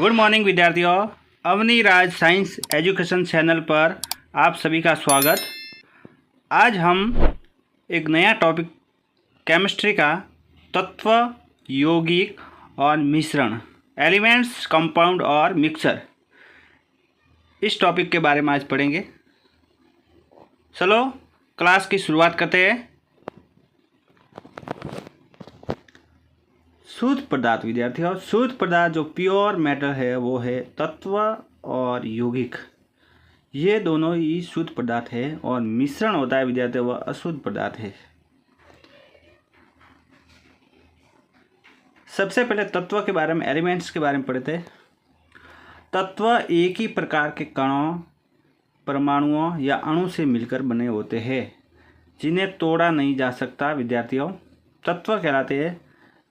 Good morning विद्यार्थियों, अवनी राज science education channel पर आप सभी का स्वागत। आज हम एक नया टॉपिक केमिस्ट्री का तत्व, यौगिक और मिश्रण, एलिमेंट्स, कंपाउंड और मिक्सर, इस टॉपिक के बारे में आज पढ़ेंगे। चलो क्लास की शुरुआत करते हैं। शुद्ध पदार्थ विद्यार्थियों, शुद्ध पदार्थ जो प्योर मेटल है वो है तत्व और यौगिक, ये दोनों ही शुद्ध पदार्थ है। और मिश्रण होता है विद्यार्थियों, वह अशुद्ध पदार्थ है। सबसे पहले तत्व के बारे में, एलिमेंट्स के बारे में पढ़ते हैं। तत्व एक ही प्रकार के कणों, परमाणुओं या अणु से मिलकर बने होते हैं जिन्हें तोड़ा नहीं जा सकता। विद्यार्थियों, तत्व कहलाते हैं।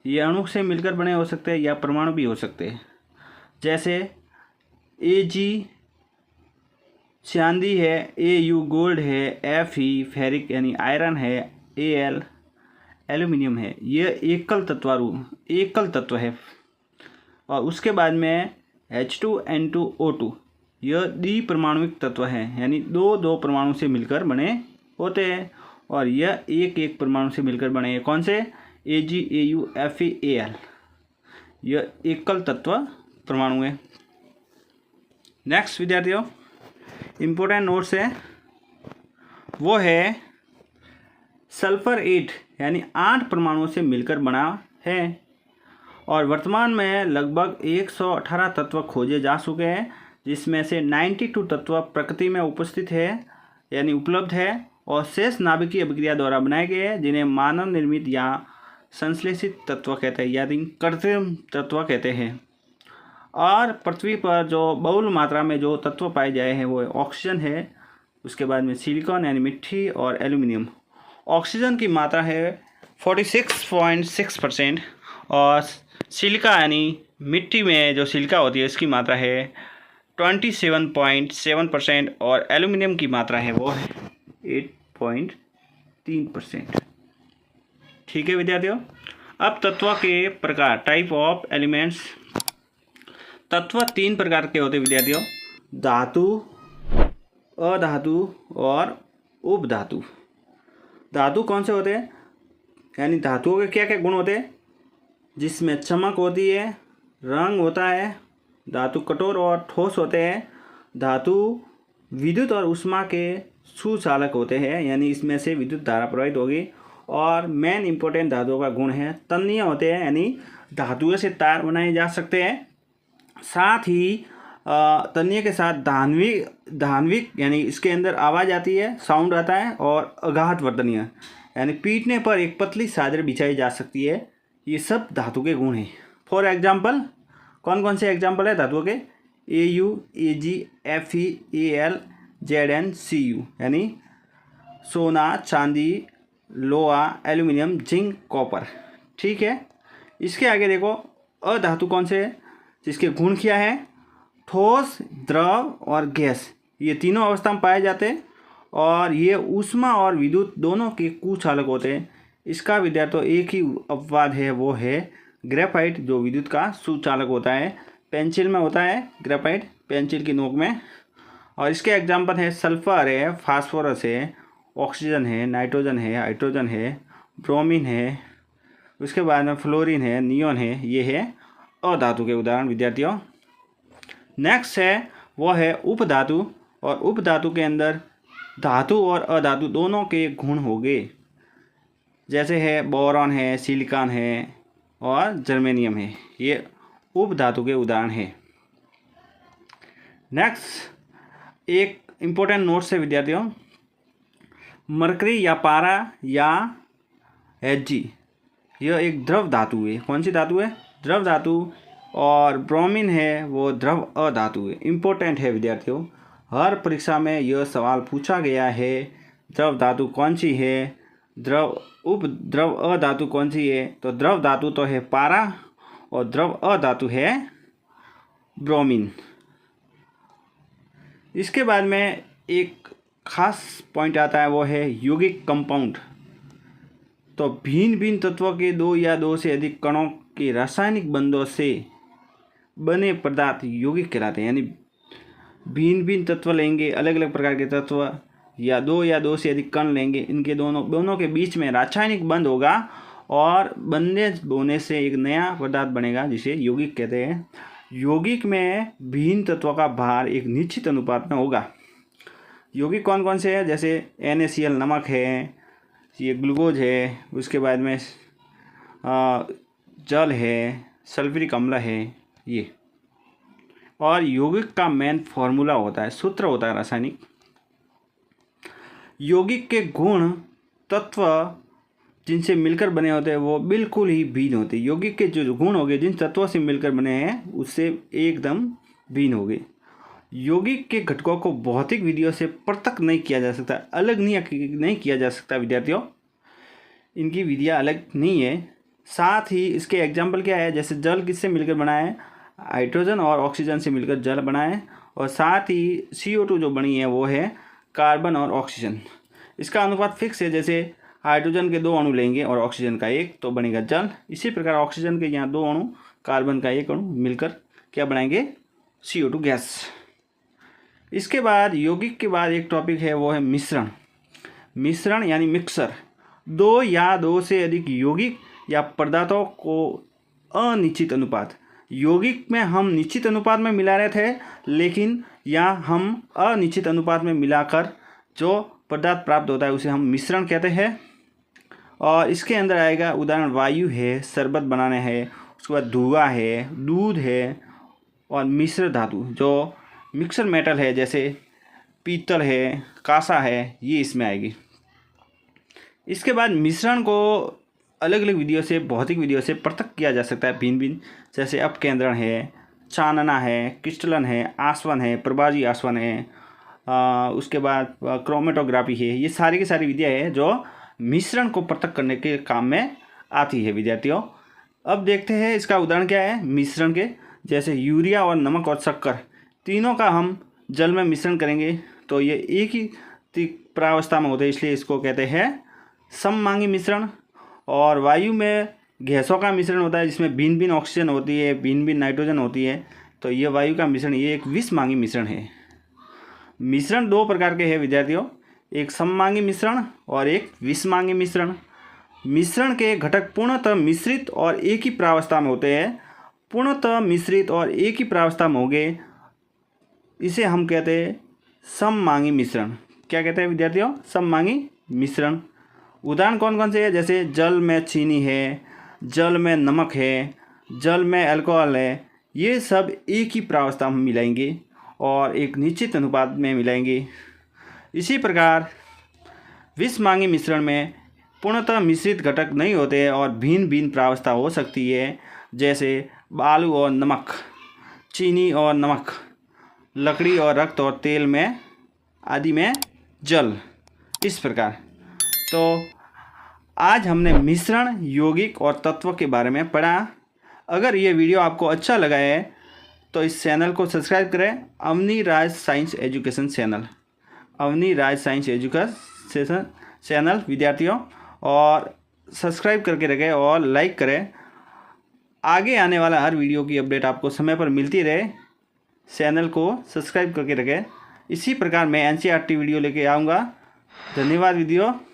ये अणु से मिलकर बने हो सकते हैं या परमाणु भी हो सकते हैं। जैसे Ag चांदी है, Au गोल्ड है, Fe फेरिक यानी आयरन है, Al एल्यूमिनियम है। ये एकल तत्व है। और उसके बाद में H2N2O2 यह द्विपरमाणुक तत्व है, यानी दो परमाणु से मिलकर बने होते हैं। और यह एक परमाणु से मिलकर बने हैं। कौन से? Ag, Au, Fe, Al, यह एकल तत्व परमाणु है। नेक्स्ट विद्यार्थियों, इम्पोर्टेंट नोट्स है, वो है सल्फर 8 यानी 8 परमाणुओं से मिलकर बना है। और वर्तमान में लगभग 118 तत्व खोजे जा चुके हैं, जिसमें से 92 तत्व प्रकृति में उपस्थित है यानी उपलब्ध है, और शेष नाभिकीय अभिक्रिया द्वारा बनाए गए हैं, जिन्हें मानव निर्मित या संश्लेषित तत्व कहते हैं, यानी कृत्रिम तत्व कहते हैं। और पृथ्वी पर जो बहुल मात्रा में जो तत्व पाए जाए हैं वो ऑक्सीजन है, उसके बाद में सिलिकॉन यानी मिट्टी और एल्यूमिनियम। ऑक्सीजन की मात्रा है 46.6% और सिलिका यानी मिट्टी में जो सिलिका होती है इसकी मात्रा है 27.7% और एल्यूमिनियम की मात्रा है वो है 8.3%। ठीक है विद्यार्थियों। अब तत्व के प्रकार, टाइप ऑफ एलिमेंट्स। तत्व 3 प्रकार के होते हैं विद्यार्थियों, धातु, अधातु और उपधातु। धातु कौन से होते हैं, यानी धातुओं के क्या क्या गुण होते हैं? जिसमें चमक होती है, रंग होता है, धातु कठोर और ठोस होते हैं, धातु विद्युत और ऊष्मा के सुचालक होते हैं, यानी इसमें से विद्युत धारा प्रवाहित होगी। और मेन इंपॉर्टेंट धातुओं का गुण है तन्य होते हैं, यानी धातुओं से तार बनाए जा सकते हैं। साथ ही तन्य के साथ धान्विक यानी इसके अंदर आवाज़ आती है, साउंड आता है। और अघात वर्तनीय यानी पीटने पर एक पतली चादर बिछाई जा सकती है। ये सब धातु के गुण हैं। फॉर एग्जाम्पल, कौन कौन से एग्जाम्पल है धातुओं के? Au, Ag, Fe, Al, Zn, Cu यानी सोना, चांदी, लोहा, एल्यूमिनियम, जिंक, कॉपर। ठीक है। इसके आगे देखो, अधातु कौन से है, जिसके गुण क्या है? ठोस, द्रव और गैस, ये तीनों अवस्था में पाए जाते हैं। और ये ऊष्मा और विद्युत दोनों के कुचालक होते हैं। इसका विद्यार्थियों एक ही अपवाद है, वो है ग्रेफाइट, जो विद्युत का सुचालक होता है। पेंसिल में होता है ग्रेफाइट, पेंसिल की नोक में। और इसके एग्जाम्पल है सल्फर है, फास्फोरस है, ऑक्सीजन है, नाइट्रोजन है, हाइड्रोजन है, ब्रोमीन है, उसके बाद में फ्लोरीन है, नियोन है। ये है अधातु के उदाहरण विद्यार्थियों। नेक्स्ट है वो है उपधातु। और उपधातु के अंदर धातु और अधातु दोनों के गुण होंगे। जैसे है बोरॉन है, सिलिकॉन है और जर्मेनियम है। ये उपधातु के उदाहरण है। नेक्स्ट एक इम्पोर्टेंट नोट्स है विद्यार्थियों, मरकरी या पारा या Hg यह एक द्रव धातु है। कौन सी धातु है? द्रव धातु। और ब्रोमीन है वो द्रव अधातु है। इम्पोर्टेंट है विद्यार्थियों, हर परीक्षा में यह सवाल पूछा गया है, द्रव धातु कौन सी है, द्रव अधातु कौन सी है? तो द्रव धातु तो है पारा और द्रव अधातु है ब्रोमीन। इसके बाद में एक खास पॉइंट आता है, वो है यौगिक कंपाउंड। तो भिन्न भिन्न तत्वों के 2 या 2 से अधिक कणों के रासायनिक बंधों से बने पदार्थ यौगिक कहलाते हैं। यानी भिन्न भिन्न तत्व लेंगे, अलग अलग प्रकार के तत्व, या दो से अधिक कण लेंगे, इनके दोनों के बीच में रासायनिक बंध होगा और बंधेज होने से एक नया पदार्थ बनेगा जिसे यौगिक कहते हैं। यौगिक में भिन्न तत्वों का भार एक निश्चित अनुपात में होगा। यौगिक कौन कौन से हैं? जैसे NaCl नमक है, ये ग्लूकोज है, उसके बाद में जल है, सल्फ्यूरिक अम्ल है ये। और यौगिक का मेन फॉर्मूला होता है, सूत्र होता है रासायनिक। यौगिक के गुण तत्व जिनसे मिलकर बने होते हैं वो बिल्कुल ही भिन्न होते हैं। यौगिक के जो गुण हो गए जिन तत्वों से मिलकर बने हैं उससे एकदम भिन्न हो गए। यौगिक के घटकों को भौतिक विधियों से पृथक नहीं किया जा सकता, अलग नहीं किया जा सकता विद्यार्थियों, इनकी विधियाँ अलग नहीं है। साथ ही इसके एग्जाम्पल क्या है? जैसे जल किससे मिलकर बना है? हाइड्रोजन और ऑक्सीजन से मिलकर जल बना है। और साथ ही CO2 जो बनी है वो है कार्बन और ऑक्सीजन। इसका अनुपात फिक्स है, जैसे हाइड्रोजन के 2 अणु लेंगे और ऑक्सीजन का 1 तो बनेगा जल। इसी प्रकार ऑक्सीजन के यहाँ 2 अणु, कार्बन का 1 अणु मिलकर क्या बनाएंगे? CO2 gas. इसके बाद यौगिक के बाद एक टॉपिक है वो है मिश्रण। मिश्रण यानी मिक्सर। 2 या 2 से अधिक यौगिक या पदार्थों को अनिश्चित अनुपात। यौगिक में हम निश्चित अनुपात में मिला रहे थे, लेकिन यहाँ हम अनिश्चित अनुपात में मिलाकर जो पदार्थ प्राप्त होता है उसे हम मिश्रण कहते हैं। और इसके अंदर आएगा उदाहरण वायु है, शरबत बनाने है, उसके बाद धुआं है, दूध है, और मिश्र धातु जो मिक्सर मेटल है जैसे पीतल है, कांसा है, ये इसमें आएगी। इसके बाद मिश्रण को अलग अलग विधियों से, भौतिक विधियों से पृथक किया जा सकता है भिन्न भिन्न, जैसे अपकेंद्रण है, चानना है, क्रिस्टलन है, आसवन है, प्रभावी आसवन है, उसके बाद क्रोमेटोग्राफी है। ये सारी की सारी विधियाँ है जो मिश्रण को पृथक करने के काम में आती है विद्यार्थियों। अब देखते हैं इसका उदाहरण क्या है मिश्रण के। जैसे यूरिया और नमक और शक्कर, तीनों का हम जल में मिश्रण करेंगे तो ये एक ही प्रावस्था में होते हैं, इसलिए इसको कहते हैं सममांगी मिश्रण। और वायु में गैसों का मिश्रण होता है जिसमें भिन्न भिन्न ऑक्सीजन होती है, भिन्न भिन्न नाइट्रोजन होती है, तो ये वायु का मिश्रण, ये एक विषमांगी मिश्रण है। मिश्रण 2 प्रकार के हैं विद्यार्थियों, एक सममांगी मिश्रण और एक विषमांगी मिश्रण। मिश्रण के घटक पूर्णतः मिश्रित और एक ही प्रावस्था में होते हैं। पूर्णतः मिश्रित और एक ही प्रावस्था में हो गए, इसे हम कहते हैं सममांगी मिश्रण। क्या कहते हैं विद्यार्थियों? सममांगी मिश्रण। उदाहरण कौन कौन से है? जैसे जल में चीनी है, जल में नमक है, जल में अल्कोहल है, ये सब एक ही प्रावस्था में मिलाएंगे और एक निश्चित अनुपात में मिलाएंगे। इसी प्रकार विषमांगी मिश्रण में पूर्णतः मिश्रित घटक नहीं होते और भिन्न भिन्न प्रावस्था हो सकती है, जैसे बालू और नमक, चीनी और नमक, लकड़ी और रक्त और तेल में आदि में जल, इस प्रकार। तो आज हमने मिश्रण, यौगिक और तत्व के बारे में पढ़ा। अगर ये वीडियो आपको अच्छा लगा है तो इस चैनल को सब्सक्राइब करें, अवनी राज साइंस एजुकेशन चैनल, अवनी राज साइंस एजुकेशन चैनल विद्यार्थियों, और सब्सक्राइब करके रखें और लाइक करें। आगे आने वाला हर वीडियो की अपडेट आपको समय पर मिलती रहे, चैनल को सब्सक्राइब करके रखें। इसी प्रकार मैं NCERT वीडियो लेके आऊँगा। धन्यवाद विद्यार्थियों।